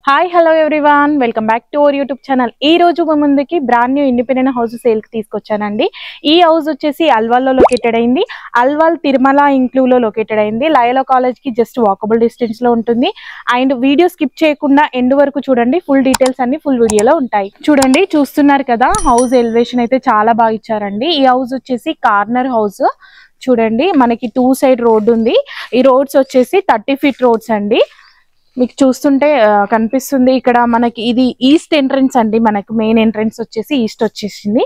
Hi hello everyone, welcome back to our YouTube channel. ఈ రోజు మా ముందుకి brand new independent house sale కి తీసుకొచ్చానండి. ఈ హౌస్ వచ్చేసి అల్వాల్లో లొకేటెడ్ అయింది. అల్వాల్ తిరుమల ఇంక్లూవ్ లో లొకేటెడ్ అయింది. లయోలా కాలేజ్ కి జస్ట్ వాకబుల్ డిస్టెన్స్ లో ఉంటుంది. అండ్ వీడియో స్కిప్ చేయకుండా ఎండ్ వరకు చూడండి. ఫుల్ డీటెయిల్స్ అన్ని ఫుల్ వీడియోలో ఉంటాయి. చూడండి, చూస్తున్నారు కదా, హౌస్ ఎలివేషన్ అయితే చాలా బాగా ఇచ్చారండి. ఈ హౌస్ వచ్చేసి కార్నర్ హౌస్. చూడండి, మనకి 2 సైడ్ రోడ్ ఉంది. ఈ రోడ్స్ వచ్చేసి 30 ఫీట్ రోడ్స్ అండి. మీకు చూస్తుంటే కనిపిస్తుంది. ఇక్కడ మనకి ఇది ఈస్ట్ ఎంట్రన్స్ అండి. మనకి మెయిన్ ఎంట్రన్స్ వచ్చేసి ఈస్ట్ వచ్చేసింది.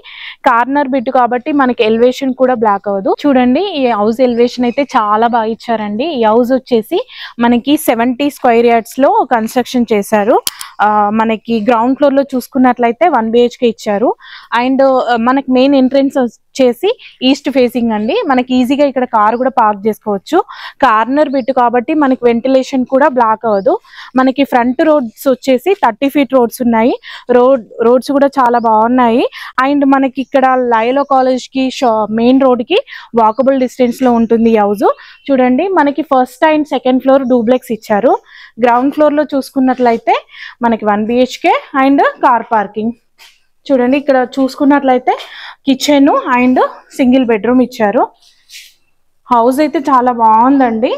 కార్నర్ బిట్ కాబట్టి మనకి ఎలివేషన్ కూడా బ్లాక్ అవ్వదు. చూడండి, ఈ హౌస్ ఎలివేషన్ అయితే చాలా బాగా ఇచ్చారండి. ఈ హౌస్ వచ్చేసి మనకి 70 స్క్వేర్ యార్డ్స్ లో కన్స్ట్రక్షన్ చేశారు. మనకి గ్రౌండ్ ఫ్లోర్ లో చూసుకున్నట్లయితే 1 BHK ఇచ్చారు. అండ్ మనకి మెయిన్ ఎంట్రన్స్ వచ్చేసి ఈస్ట్ ఫేసింగ్ అండి. మనకి ఈజీగా ఇక్కడ కార్ కూడా పార్క్ చేసుకోవచ్చు. కార్నర్ బిట్ కాబట్టి మనకి వెంటిలేషన్ కూడా బ్లాక్ అవ్వదు. మనకి ఫ్రంట్ రోడ్స్ వచ్చేసి 30 ఫీట్ రోడ్స్ ఉన్నాయి. రోడ్స్ కూడా చాలా బాగున్నాయి. అండ్ మనకి ఇక్కడ లయోలా కాలేజ్ కి మెయిన్ రోడ్ కి వాకబుల్ డిస్టెన్స్ లో ఉంటుంది ఈ హౌస్. చూడండి, మనకి first and second floor duplex ఇచ్చారు. గ్రౌండ్ ఫ్లోర్ లో చూసుకున్నట్లయితే మనకి 1 BHK అండ్ కార్ పార్కింగ్. చూడండి, ఇక్కడ చూసుకున్నట్లయితే కిచెన్ అండ్ సింగిల్ బెడ్రూమ్ ఇచ్చారు. హౌస్ అయితే చాలా బాగుందండి.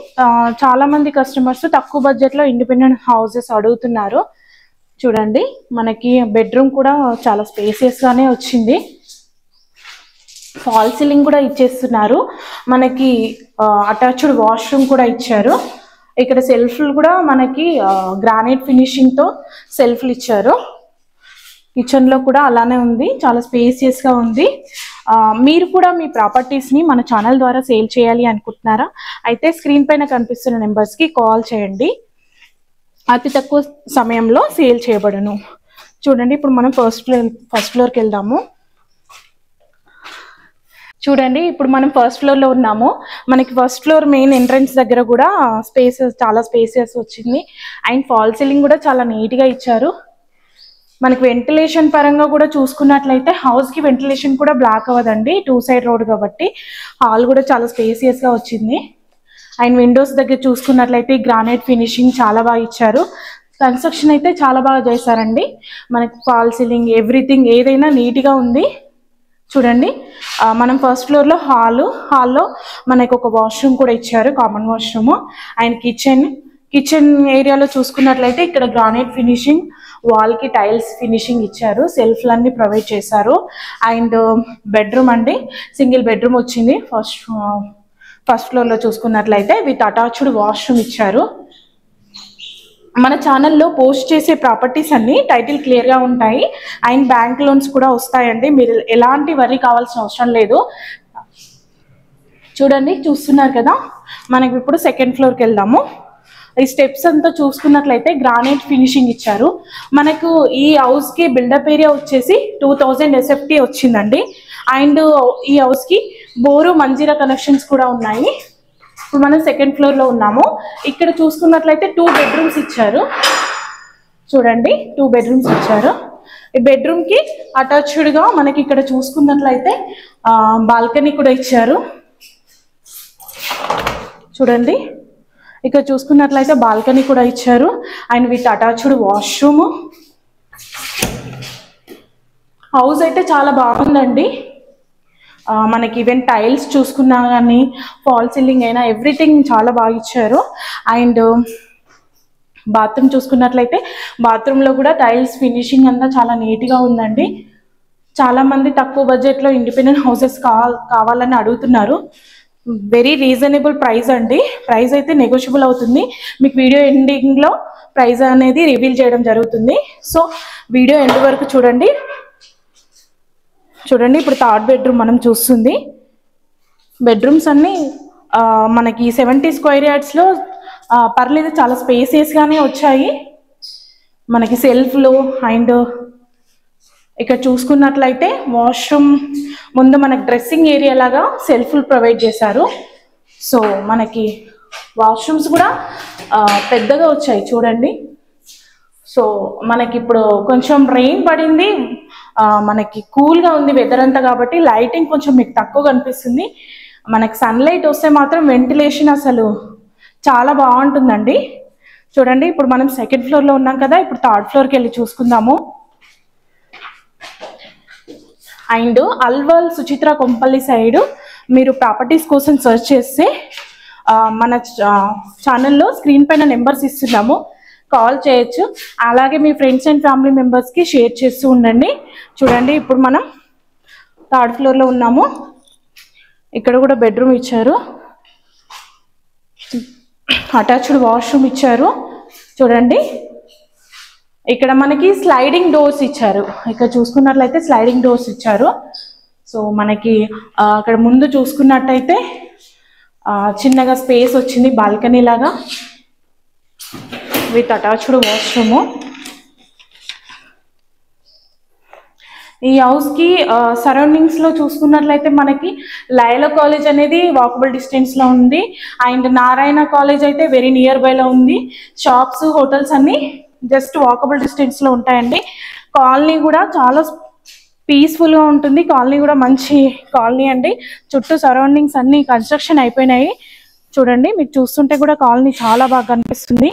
చాలా మంది కస్టమర్స్ తక్కువ బడ్జెట్ లో ఇండిపెండెంట్ హౌసెస్ అడుగుతున్నారు. చూడండి, మనకి బెడ్రూమ్ కూడా చాలా స్పేసియస్ గానే వచ్చింది. ఫాల్ సీలింగ్ కూడా ఇచ్చేస్తున్నారు. మనకి అటాచ్డ్ వాష్రూమ్ కూడా ఇచ్చారు. ఇక్కడ సెల్ఫ్లు కూడా మనకి గ్రానైట్ ఫినిషింగ్ తో సెల్ఫ్లు ఇచ్చారు. కిచెన్ లో కూడా అలానే ఉంది, చాలా స్పేసియస్ గా ఉంది. మీరు కూడా మీ ప్రాపర్టీస్ ని మన ఛానల్ ద్వారా సేల్ చేయాలి అనుకుంటున్నారా? అయితే స్క్రీన్ పైన కనిపిస్తున్న నెంబర్స్ కి కాల్ చేయండి. అతి తక్కువ సమయంలో సేల్ చేయబడును. చూడండి, ఇప్పుడు మనం ఫస్ట్ ఫ్లోర్కి వెళ్దాము. చూడండి, ఇప్పుడు మనం ఫస్ట్ ఫ్లోర్ లో ఉన్నాము. మనకి ఫస్ట్ ఫ్లోర్ మెయిన్ ఎంట్రన్స్ దగ్గర కూడా చాలా స్పేసెస్ వచ్చింది. అండ్ ఫాల్ సీలింగ్ కూడా చాలా నీట్ గా ఇచ్చారు. మనకి వెంటిలేషన్ పరంగా కూడా చూసుకున్నట్లయితే హౌస్ కి వెంటిలేషన్ కూడా బ్లాక్ అవ్వదండి. 2 సైడ్ రోడ్ కాబట్టి హాల్ కూడా చాలా స్పేసియస్ గా వచ్చింది. అండ్ విండోస్ దగ్గర చూసుకున్నట్లయితే గ్రానైట్ ఫినిషింగ్ చాలా బాగా ఇచ్చారు. కన్స్ట్రక్షన్ అయితే చాలా బాగా చేశారండి. మనకి ఫాల్ సీలింగ్ ఎవ్రీథింగ్ ఏదైనా నీట్ గా ఉంది. చూడండి, మనం ఫస్ట్ ఫ్లోర్ లో హాల్లో మనకి ఒక వాష్రూమ్ కూడా ఇచ్చారు, కామన్ వాష్రూమ్. అండ్ కిచెన్ ఏరియాలో చూసుకున్నట్లయితే ఇక్కడ గ్రానైట్ ఫినిషింగ్, వాల్ కి టైల్స్ ఫినిషింగ్ ఇచ్చారు. సెల్ఫ్లన్నీ ప్రొవైడ్ చేశారు. అండ్ బెడ్రూమ్ అండి, సింగిల్ బెడ్రూమ్ వచ్చింది. ఫస్ట్ ఫ్లోర్ లో చూసుకున్నట్లయితే విత్ అటాచ్డ్ వాష్రూమ్ ఇచ్చారు. మన ఛానల్లో పోస్ట్ చేసే ప్రాపర్టీస్ అన్ని టైటిల్ క్లియర్ గా ఉంటాయి. అండ్ బ్యాంక్ లోన్స్ కూడా వస్తాయండి. మీరు ఎలాంటి వరీ కావాల్సిన అవసరం లేదు. చూడండి, చూస్తున్నారు కదా, మనకి ఇప్పుడు సెకండ్ ఫ్లోర్కి వెళ్దాము. ఈ స్టెప్స్ అంతా చూసుకున్నట్లయితే గ్రానైట్ ఫినిషింగ్ ఇచ్చారు. మనకు ఈ హౌస్ కి బిల్డప్ ఏరియా వచ్చేసి 2000 SFT వచ్చిందండి. అండ్ ఈ హౌస్ కి బోరు మంజీరా కనెక్షన్స్ కూడా ఉన్నాయి. ఇప్పుడు మనం సెకండ్ ఫ్లోర్ లో ఉన్నాము. ఇక్కడ చూసుకున్నట్లయితే 2 బెడ్రూమ్స్ ఇచ్చారు. చూడండి, 2 బెడ్రూమ్స్ ఇచ్చారు. ఈ బెడ్రూమ్ కి అటాచ్డ్ గా మనకి ఇక్కడ చూసుకున్నట్లయితే బాల్కనీ కూడా ఇచ్చారు. చూడండి, ఇక్కడ చూసుకున్నట్లయితే బాల్కనీ కూడా ఇచ్చారు. And with attached washroom. House అయితే చాలా బాగుందండి. మనకి ఈవెన్ టైల్స్ చూసుకున్నా కానీ, ఫాల్ సీలింగ్ అయినా ఎవ్రీథింగ్ చాలా బాగా ఇచ్చారు. అండ్ బాత్రూమ్ చూసుకున్నట్లయితే బాత్రూంలో కూడా టైల్స్ ఫినిషింగ్ అంతా చాలా నీట్గా ఉందండి. చాలా మంది తక్కువ బడ్జెట్లో ఇండిపెండెంట్ హౌసెస్ కావాలని అడుగుతున్నారు. వెరీ రీజనబుల్ ప్రైస్ అండి. ప్రైస్ అయితే నెగోషియబుల్ అవుతుంది. మీకు వీడియో ఎండింగ్లో ప్రైస్ అనేది రివీల్ చేయడం జరుగుతుంది. సో వీడియో ఎండ్ వరకు చూడండి. ఇప్పుడు థర్డ్ బెడ్రూమ్ మనం చూస్తుంది. బెడ్రూమ్స్ అన్నీ మనకి 70 స్క్వేర్ యార్డ్స్లో పర్లేదు, చాలా స్పేసియస్గానే వచ్చాయి. మనకి సెల్ఫ్లు అండ్ ఇక్కడ చూసుకున్నట్లయితే వాష్రూమ్ ముందు మనకి డ్రెస్సింగ్ ఏరియా లాగా సెల్ఫ్లు ప్రొవైడ్ చేశారు. సో మనకి వాష్రూమ్స్ కూడా పెద్దగా వచ్చాయి. చూడండి, సో మనకి ఇప్పుడు కొంచెం రెయిన్ పడింది, మనకి కూల్గా ఉంది వెదర్ అంతా కాబట్టి లైటింగ్ కొంచెం మీకు తక్కువ కనిపిస్తుంది. మనకి సన్లైట్ వస్తే మాత్రం వెంటిలేషన్ అసలు చాలా బాగుంటుందండి. చూడండి ఇప్పుడు మనం సెకండ్ ఫ్లోర్ లో ఉన్నాం కదా, ఇప్పుడు థర్డ్ ఫ్లోర్ కి వెళ్ళి చూసుకుందాము. అండ్ అల్వాల్ సుచిత్ర కొంపల్లి సైడ్ మీరు ప్రాపర్టీస్ కోసం సెర్చ్ చేస్తే మన ఛానల్లో స్క్రీన్ పైన నెంబర్స్ ఇస్తున్నాము, కాల్ చేయొచ్చు. అలాగే మీ ఫ్రెండ్స్ అండ్ ఫ్యామిలీ మెంబర్స్కి షేర్ చేస్తూ ఉండండి. చూడండి ఇప్పుడు మనం థర్డ్ ఫ్లోర్లో ఉన్నాము. ఇక్కడ కూడా బెడ్రూమ్ ఇచ్చారు, అటాచ్డ్ వాష్రూమ్ ఇచ్చారు. చూడండి ఇక్కడ మనకి స్లైడింగ్ డోర్స్ ఇచ్చారు. ఇక్కడ చూసుకున్నట్లయితే స్లైడింగ్ డోర్స్ ఇచ్చారు. సో మనకి అక్కడ ముందు చూసుకున్నట్టయితే చిన్నగా స్పేస్ వచ్చింది, బాల్కనీ లాగా విత్ అటాచ్డ్ వాష్రూము. ఈ హౌస్కి సరౌండింగ్స్లో చూసుకున్నట్లయితే మనకి లయలా కాలేజ్ అనేది వాకబుల్ డిస్టెన్స్లో ఉంది. అండ్ నారాయణ కాలేజ్ అయితే వెరీ నియర్ బైలో ఉంది. షాప్స్, హోటల్స్ అన్నీ జస్ట్ వాకబుల్ డిస్టెన్స్లో ఉంటాయండి. కాలనీ కూడా చాలా పీస్ఫుల్గా ఉంటుంది. కాలనీ కూడా మంచి కాలనీ అండి. చుట్టూ సరౌండింగ్స్ అన్నీ కన్స్ట్రక్షన్ అయిపోయినాయి. చూడండి మీకు చూస్తుంటే కూడా కాలనీ చాలా బాగా కనిపిస్తుంది.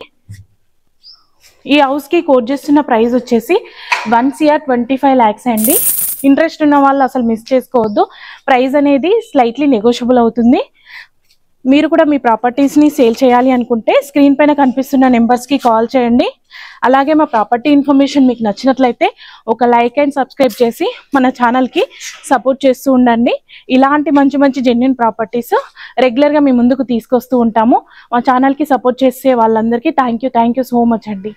ఈ హౌస్కి కోట్ చేస్తున్న ప్రైస్ వచ్చేసి 1,25 lakhs అండి. ఇంట్రెస్ట్ ఉన్న వాళ్ళు అసలు మిస్ చేసుకోవద్దు. ప్రైస్ అనేది స్లైట్లీ నెగోషియబుల్ అవుతుంది. మీరు కూడా మీ ప్రాపర్టీస్ని సేల్ చేయాలి అనుకుంటే స్క్రీన్ పైన కనిపిస్తున్న నెంబర్స్కి కాల్ చేయండి. అలాగే మా ప్రాపర్టీ ఇన్ఫర్మేషన్ మీకు నచ్చినట్లయితే ఒక లైక్ అండ్ సబ్స్క్రైబ్ చేసి మన ఛానల్కి సపోర్ట్ చేస్తూ ఉండండి. ఇలాంటి మంచి మంచి జెన్యూన్ ప్రాపర్టీస్ రెగ్యులర్గా మీ ముందుకు తీసుకొస్తూ ఉంటాము. మా ఛానల్కి సపోర్ట్ చేసే వాళ్ళందరికీ థ్యాంక్ యూ సో మచ్ అండి.